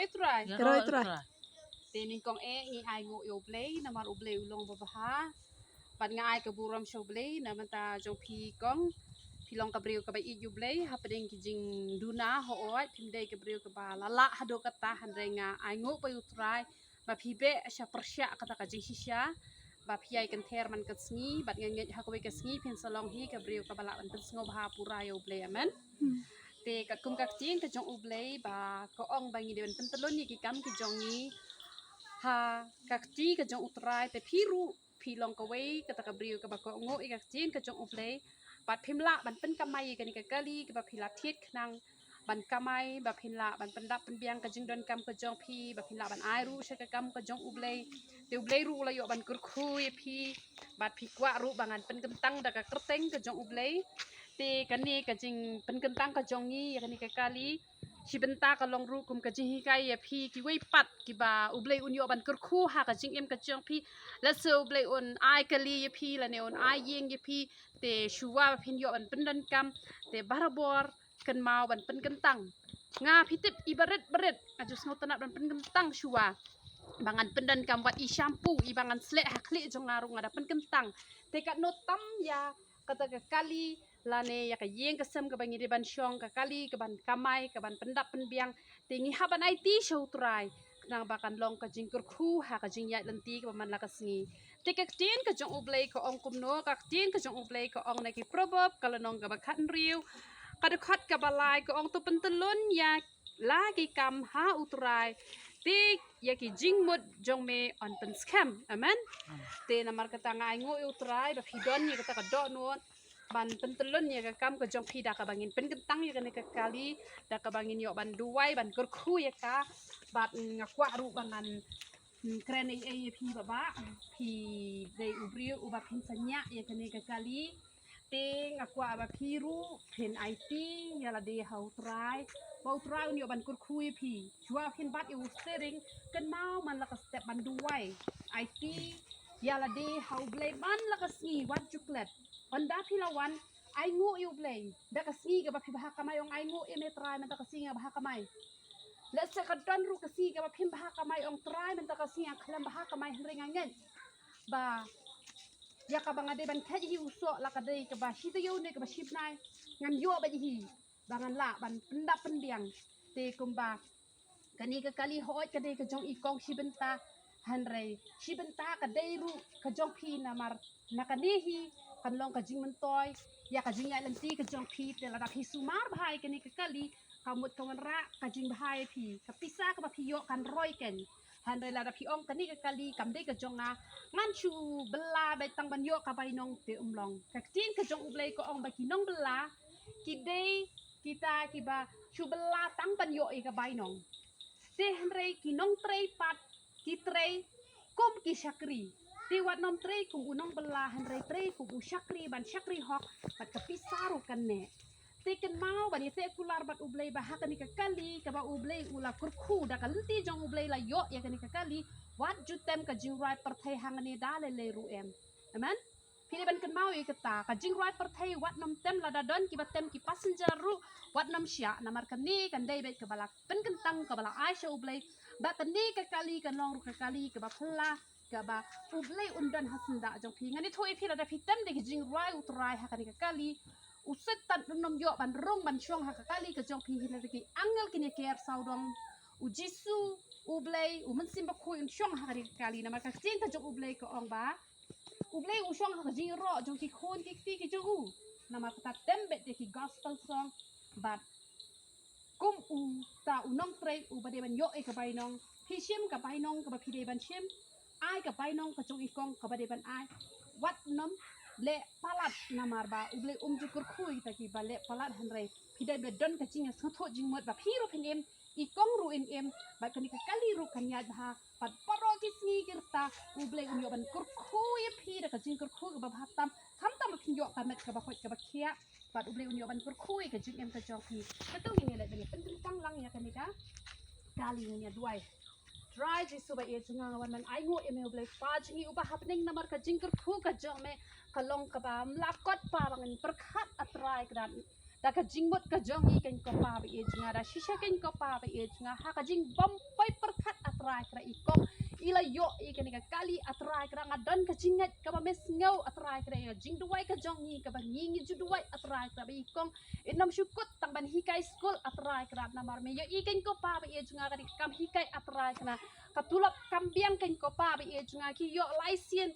try. Try. Tening kong ni ay ngo yo play na mar ublay ulong babaha. Pan nga ay kaburam siya ublay na manta jong pi kong pilong kabriyo ka ba i ublay hapading kijing duna hoot pimday kabriyo ka ba lala hado kata handre nga ay ngo pa try. Ba pibe siya persya kata ka jing siya. Ba piyay kan ter man katsngi bat nganget hakoy katsngi pin salong hi kabriyo ka bala an pensengo baha pura yo ublay amen. Te kat kum kakting ka jong ublay ba koong bangi dewan pentelon ni kikam ki jongi ha kakti ka jong utrai te piru pilong ka wei kata ka briu ka ba ko ngo i kaktin ka jong ublay bat pimla ban pen kamai ka ni ka kali ka ba pila thiet knang ban kamai ba pimla ban pendap penbiang ka jing don kam ka jong pi ba pimla ban ai ru sha ka kam ka jong ublay te ublay ru la yo ban kur khu pi bat pi kwa ru bangan pen kentang da ka kerteng ka jong ublay te kani ka jing pen kentang ka jong ni ka ni ka kali si benta ka long ru kum ka jing hikai ya phi ki wei pat ki ba ublay unyo ban kur khu ha ka jing em ka jong pi la so ublay un ai kali ya phi la ne un ai yeng ya phi te shuwa phin yo ban pendan kam te barabor kan mau ban pen kentang nga pitip ibaret beret ajus no tanap ban pen kentang shuwa bangan pendan kam wat i shampoo i bangan slek hakli jong ngaru ngada pen kentang te kat no tam ya kata ka kali lane ya ka yeng ka sem ka bangi de ban syong ka kali ka ban kamai ka ban pendap penbiang tingi haban IT show try nang bakan long ka jingkur khu ha ka jing yat lenti ka man la ka sngi te ka tin ka jong ublay ka ong kumno ka tin ka jong ublay ka ong na ki proverb ka lanong ka ba khat riu ka de khat ka balai ka ong tu pentelun ya lagi kam ha utrai te ya ki jing mut jong me on pen scam amen te namar kata ngai ngo utrai ba phidon ni kata ka do no ban pentelun ya ka kam ka jong phi da ka bangin pen kentang ya ka kali da ka bangin yo ban duai ban kur khu ya ka bat ngakwa ru bangan kren ai phi baba phi dei ubri uba phin sanya ya ka kali te ngakwa ba phi ru phin IT ya la de hau trai bau trai yo ban kur khu phi chua phin bat u steering kan mau man la ka step ban duai IT ya la de hau blai ban la ka si wat chuklet Honda pilawan ay ngu yu blay da kasi ka ba pibaha kamay ong ay ngu ime try man ta kasi nga baha kamay let's say kadon ru kasi ka ba pim baha kamay ong try man ta kasi nga klam baha kamay henry ngangen ba ya ka ba nga de ban khaji uso la ka de ka ba hito yo ne ka ba shipnai ngan yo ba hi bangan la ban pendap pendiang te kumba kani ka kali hoot ka de ka jong ikong shibenta henry shibenta ka de ru ka jong pi namar nakanihi kan long ka jing mentoy ya ka jing ya lenti ka jong pi te la da pi sumar bahai kani ka kali kamut kawan ra ka jing bahai pi ka pisa ka ba pi yo kan roy ken han la da pi ong kani ka kali kam de ka jong nga ngan chu bela bai tang ban yo ka bai nong te umlong ka tin ka jong ublay ko ong ba ki nong bela ki de kita ki ba chu bela tang ban yo e ka bai nong te henry ki nong trei pat ki trei kum ki shakri ti wat nom trei kum unong belahan rei trei kum usyakri ban syakri hok pat kapisaru kan ne te kan mau ban te kular bat ublay baha kan ka kali ka ba ublay ula kurku da kalenti jong ublay la yo ya kan ka kali wat jutem ka jing right perthai hangane dale le ru em amen pili ban kan mau i kata ka jing right perthai wat nom tem la da don ki batem ki passenger ru wat nom sya namar kan ni kan dai bet ka balak pen kentang ka bala aisha ublay ba kan ni ka kali kan long ru ka kali ka ba phla ba ublay undan hasenda jong pi ngani thoi phi la da fitam de jing rai utrai ha ka kali uset tan nom yo ban rong ban syong ha ka kali ka jong pi hila ki angel kini ker saudong ujisu ublay umen simba khu in syong ha ka kali na maka tin ka jong ublay ko ong ba ublay u syong ha ka jing ro jong ki khon ki ti ki jong u na maka tembe de ki gospel song but kum u ta unong trei u ba de ban yo e ka bai nong pi sim ka bai nong ka ba pi de ban sim ai ka bai nong ka jong ikong ka ba de ban ai wat nom le palat namar ba uble jukur khui ta ki ba le palat hanrei pidai be don ka jinga sotho jingmot ba phiro phin em ikong ru in em ba kani ka kali ru kan ya ha pat paro ki sni kirta uble un yo ban kur khui phi da ka jing kur khui ba bhatam tham tam phin yo ka met ka ba khoi ka ba khia pat uble un yo ban kur khui ka jing em ka jong phi ka tu ni le ben pen tang lang ya kani ka kali ni ya duai try jisu ba ye junga wan man ai ngo email blai pa jingi uba happening namar ka jingkur khu ka jong me kalong ka ba mlakot parang in perkhat atrai kran da ka jing mot ka jong i kan ko pa ba e nga da shisha kan ko pa ba e nga ha ka jing bom pai perkat atrai kra ikong ila yo ikan ka kali atrai kra ngadon ka jingat ka ba mes ngau atrai kra jing duai ka jong ni ka ba ngingi ju duai atrai kra ba ikong inam syukut tang ban hikai school atrai kra namar me yo ikan ko pa ba e nga ka kam hikai atrai kra katulap kambiang kan ko pa ba e nga ki yo laisien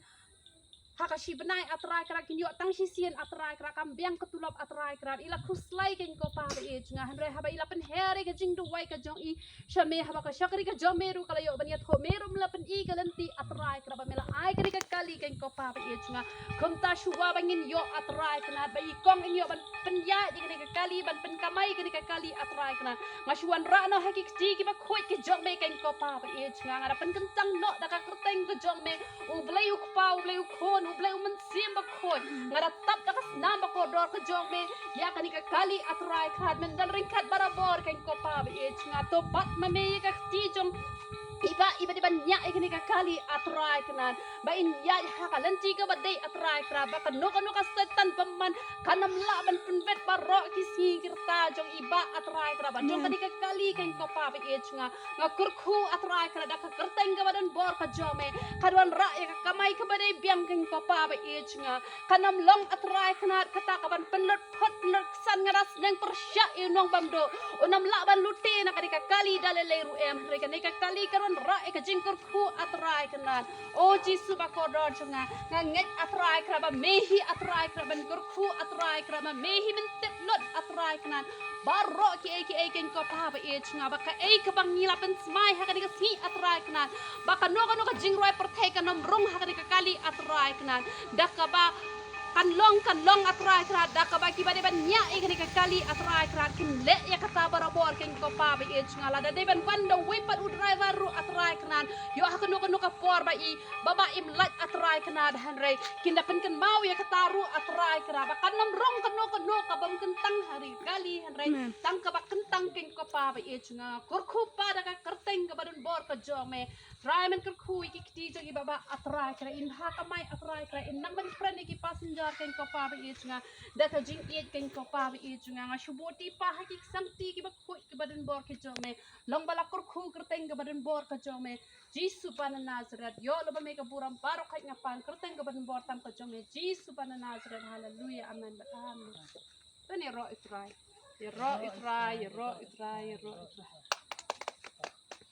hakashi benai atrai kra kin yo tang sisien atrai kra kambiang ketulap atrai kra ila khuslai ken ko pa ba e nga hanre haba ila pen here ke jing duai ka jong i shame haba ka shakri ka jong meru kala yo baniat ho merum la pen i galanti atrai kra ba mela ai kri ka kali ken ko pa ba e nga kumta shuwa bangin yo atrai kna ba i kong in yo ban pen ya di ka kali ban pen kamai ka kali atrai kna ngasuan ra no hakik ji ki ba khoi ke jong me ken ko pa ba e nga ngara pen kentang no da ka kerteng ka jong me u blai u pa u blai u khon ublay uman simba khon ngara tap dakas namba ko dor ka jong me ya kani ka kali atrai khat men dal ring khat barabor kan ko pa ba e nga to bat ma me ka ti jong iba di ban nya ikani ka kali atrai kanan ba in ya ha ka lanti ka badai atrai kra ba ka no ka setan paman kanam la ban penvet baro kisi kirta jong iba atrai kra ba jong kani ka kali kan ko pa ba e nga kurku atrai kra da ka kerteng ka badan bor ka jome kadwan ra ya ka kamai ka badai biang kan ko pa ba e nga kanam long atrai kana kata ka ban penlet phot ner san ngaras nang persya inong bamdo unam la ban luti na kani ka kali dalele ru em re kani ka kali ra ka jingkur khu atrai kanan o jisu ba ko dor chunga nget atrai kra ba mehi atrai kra ban kur khu atrai kra ba mehi ben tip lot atrai kanan baro ki ken ko pa ba e chunga ba ka ka bang nila pen smai ha ka ni ka si atrai kanan ba ka no ka jing roi per thai kanom rong ha ka ni ka kali atrai kanan dak ka ba kan long atrai kra da ka ba ki ba de ban nya e ka kali atrai kra kin le ya kata barabor ken ko pa ba e ngala da de ban bando we pat u driver ru atrai knan yo ha kanu ka por ba i baba im lat atrai kna da hanre kin da pen kan mau ya kata ru atrai kra ba kan nam rong kanu ka bam kentang hari kali hanre tang ka ba kentang ken ko pa ba e nga kur khu pa da ka kerteng ka badun bor ka jome try men kur khu ki ti jo gi baba atrai kra in ha ka mai atrai kra in nam ban friend ki passenger ken ko pa ba e nga da ka jing e ken ko pa ba e nga shuboti pa ha ki samti ki ba khoi ki badun bor ki jome long bala kur khu kerteng ka badun bor ka jome jisu pana nazaret yo lo ba me ka buram baro khai nga pan kerteng ka badun bor tam ka jome jisu pana nazaret haleluya amen amen tani ro itrai ro itrai